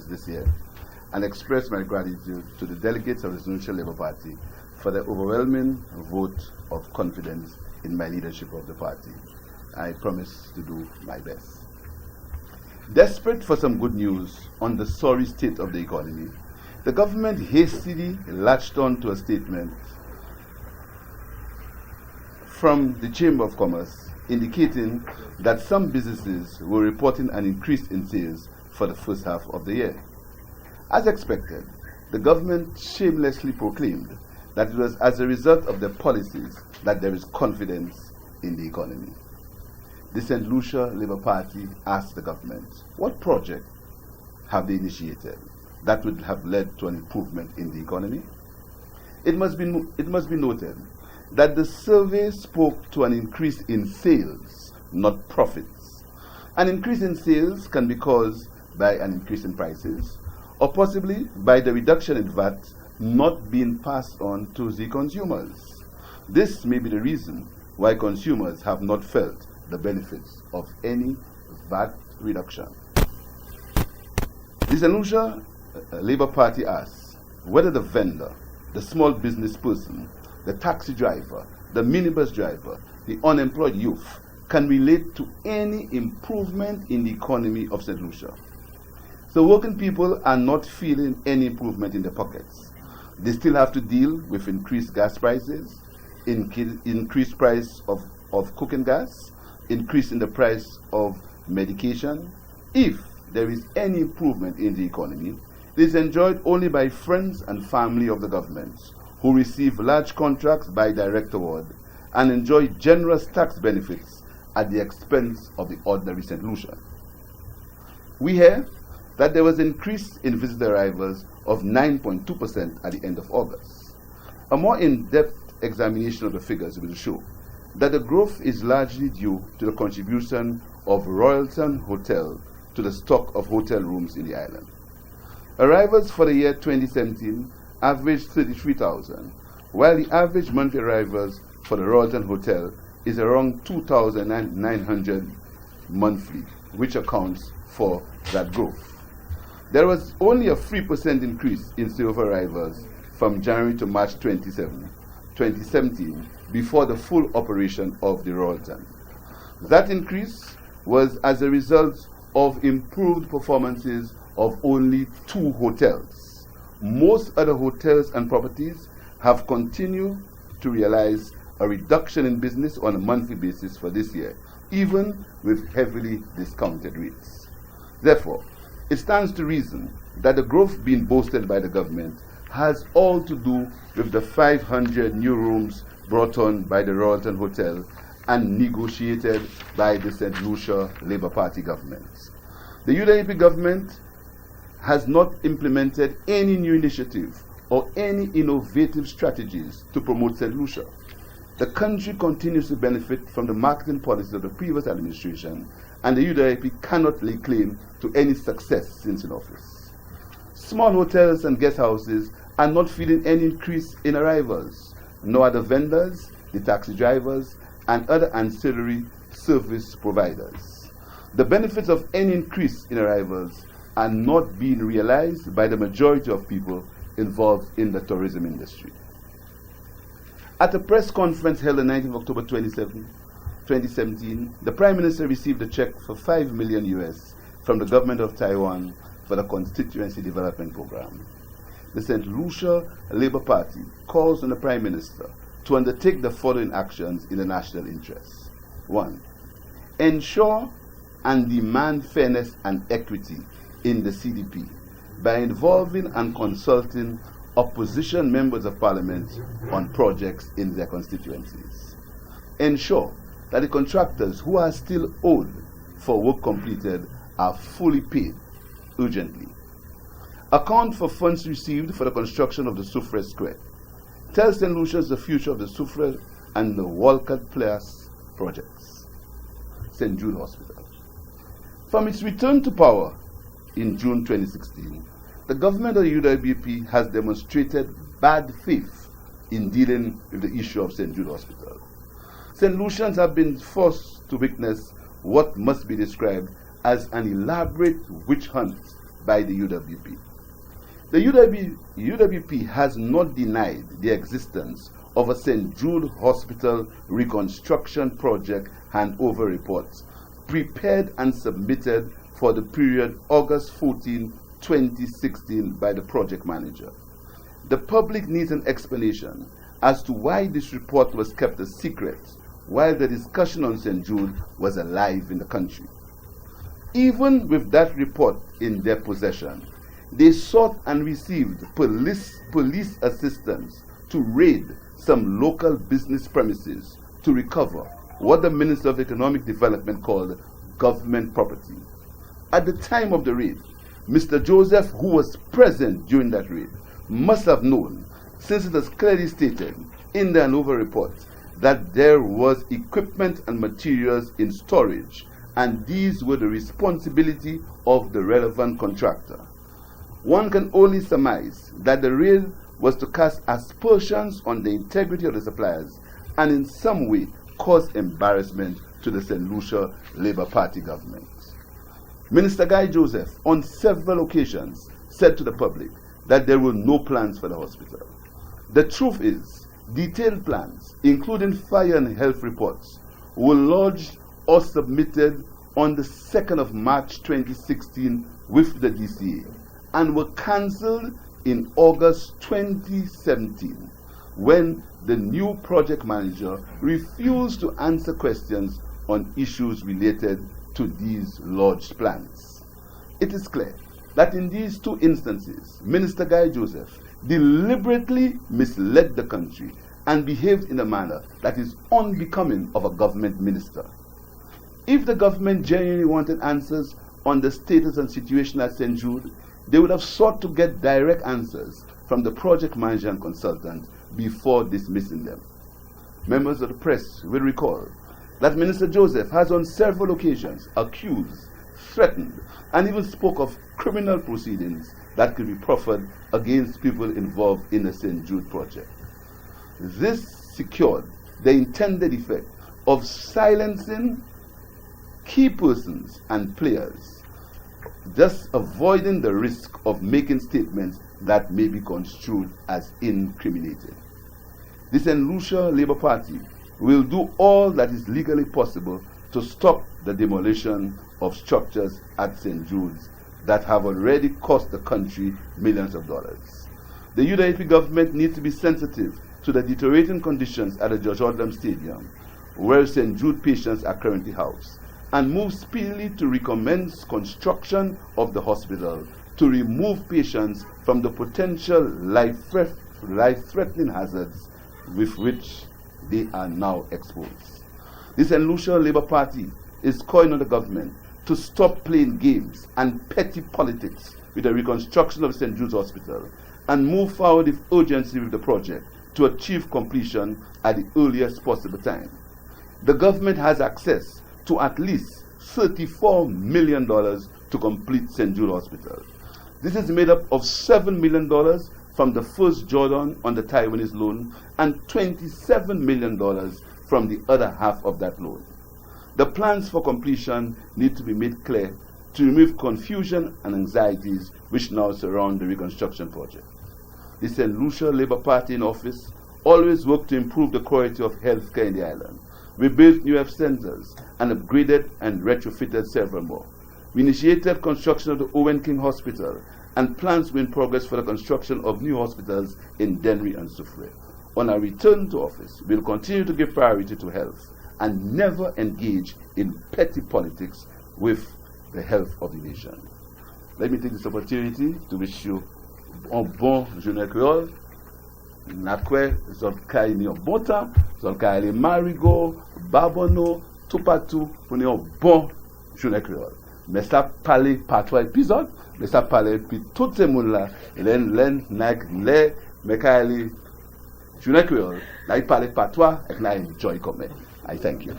August this year and express my gratitude to the delegates of the St. Lucia Labour Party for their overwhelming vote of confidence in my leadership of the party. I promise to do my best. Desperate for some good news on the sorry state of the economy, the government hastily latched on to a statement from the Chamber of Commerce indicating that some businesses were reporting an increase in sales for the first half of the year. As expected, the government shamelessly proclaimed that it was as a result of their policies that there is confidence in the economy. The St. Lucia Labour Party asked the government, what project have they initiated that would have led to an improvement in the economy? It must be noted that the survey spoke to an increase in sales, not profits. An increase in sales can be caused by an increase in prices, or possibly by the reduction in VAT not being passed on to the consumers. This may be the reason why consumers have not felt the benefits of any VAT reduction. The St. Lucia Labour Party asks whether the vendor, the small business person, the taxi driver, the minibus driver, the unemployed youth can relate to any improvement in the economy of St. Lucia. So working people are not feeling any improvement in their pockets. They still have to deal with increased gas prices, increased price of cooking gas, increase in the price of medication. If there is any improvement in the economy, it is enjoyed only by friends and family of the government, who receive large contracts by direct award and enjoy generous tax benefits at the expense of the ordinary St. Lucian. We hear that there was an increase in visitor arrivals of 9.2% at the end of August. A more in-depth examination of the figures will show that the growth is largely due to the contribution of Royalton Hotel to the stock of hotel rooms in the island. Arrivals for the year 2017 averaged 33,000, while the average monthly arrivals for the Royalton Hotel is around 2,900 monthly, which accounts for that growth. There was only a 3% increase in silver arrivals from January to March 2017 before the full operation of the Royalton. That increase was as a result of improved performances of only 2 hotels. Most other hotels and properties have continued to realize a reduction in business on a monthly basis for this year, even with heavily discounted rates. Therefore, it stands to reason that the growth being boasted by the government has all to do with the 500 new rooms brought on by the Royalton Hotel and negotiated by the St. Lucia Labour Party government. The UWP government has not implemented any new initiative or any innovative strategies to promote St. Lucia. The country continues to benefit from the marketing policies of the previous administration, and the UWP cannot lay claim to any success since in office. Small hotels and guest houses are not feeling any increase in arrivals, nor are the vendors, the taxi drivers, and other ancillary service providers. The benefits of any increase in arrivals are not being realized by the majority of people involved in the tourism industry. At a press conference held on 19th October 2017, the Prime Minister received a check for $5 million US from the government of Taiwan for the Constituency Development Program. The St. Lucia Labour Party calls on the Prime Minister to undertake the following actions in the national interest. 1. Ensure and demand fairness and equity in the CDP by involving and consulting opposition members of parliament on projects in their constituencies. Ensure that the contractors who are still owed for work completed are fully paid urgently. Account for funds received for the construction of the Soufrière Square. Tell St. Lucia's the future of the Soufrière and the Walcott Place projects. St. Jude Hospital. From its return to power in June 2016, the government of the UWP has demonstrated bad faith in dealing with the issue of St. Jude Hospital. St. Lucians have been forced to witness what must be described as an elaborate witch hunt by the UWP. The UWP has not denied the existence of a St. Jude Hospital reconstruction project handover reports prepared and submitted for the period August 14, 2016 by the project manager. The public needs an explanation as to why this report was kept a secret while the discussion on St. Jude was alive in the country. Even with that report in their possession, they sought and received police assistance to raid some local business premises to recover what the Minister of Economic Development called government property. At the time of the raid, Mr. Joseph, who was present during that raid, must have known, since it was clearly stated in the handover report, that there was equipment and materials in storage, and these were the responsibility of the relevant contractor. One can only surmise that the raid was to cast aspersions on the integrity of the suppliers and in some way cause embarrassment to the St. Lucia Labour Party government. Minister Guy Joseph, on several occasions, said to the public that there were no plans for the hospital. The truth is, detailed plans, including fire and health reports, were lodged or submitted on the 2nd of March 2016 with the DCA and were cancelled in August 2017 when the new project manager refused to answer questions on issues related to these lodged plans. It is clear that in these two instances, Minister Guy Joseph deliberately misled the country and behaved in a manner that is unbecoming of a government minister. If the government genuinely wanted answers on the status and situation at St. Jude, they would have sought to get direct answers from the project manager and consultant before dismissing them. Members of the press will recall that Minister Joseph has on several occasions accused, threatened, and even spoke of criminal proceedings that could be proffered against people involved in the St. Jude project. This secured the intended effect of silencing key persons and players, thus avoiding the risk of making statements that may be construed as incriminating. The St. Lucia Labour Party will do all that is legally possible to stop the demolition of structures at St. Jude's that have already cost the country millions of dollars. The UWP government needs to be sensitive to the deteriorating conditions at the George Odlum Stadium, where St. Jude patients are currently housed, and move speedily to recommence construction of the hospital to remove patients from the potential life-threatening hazards with which they are now exposed. The St. Lucia Labour Party is calling on the government to stop playing games and petty politics with the reconstruction of St. Jude's Hospital and move forward with urgency with the project to achieve completion at the earliest possible time. The government has access to at least $34 million to complete St. Jude Hospital. This is made up of $7 million from the first Jordan on the Taiwanese loan and $27 million from the other half of that loan. The plans for completion need to be made clear to remove confusion and anxieties which now surround the reconstruction project. The St. Lucia Labour Party in office always worked to improve the quality of healthcare in the island. We built new health centers and upgraded and retrofitted several more. We initiated construction of the Owen King Hospital, and plans were in progress for the construction of new hospitals in Dennery and Soufrière. On our return to office, we will continue to give priority to health and never engage in petty politics with the health of the nation. Let me take this opportunity to wish you un bon journée créole. Nakwe, zol ka ni un bon temps, zol ka ale marigot, babono, tout partout, pour un bon journée créole. Mais ça parle par trois épisodes, mais ça parle puis tout ce monde là, len nak le mais ka ale journée créole, là il parle par toi et là enjoy comme. I thank you.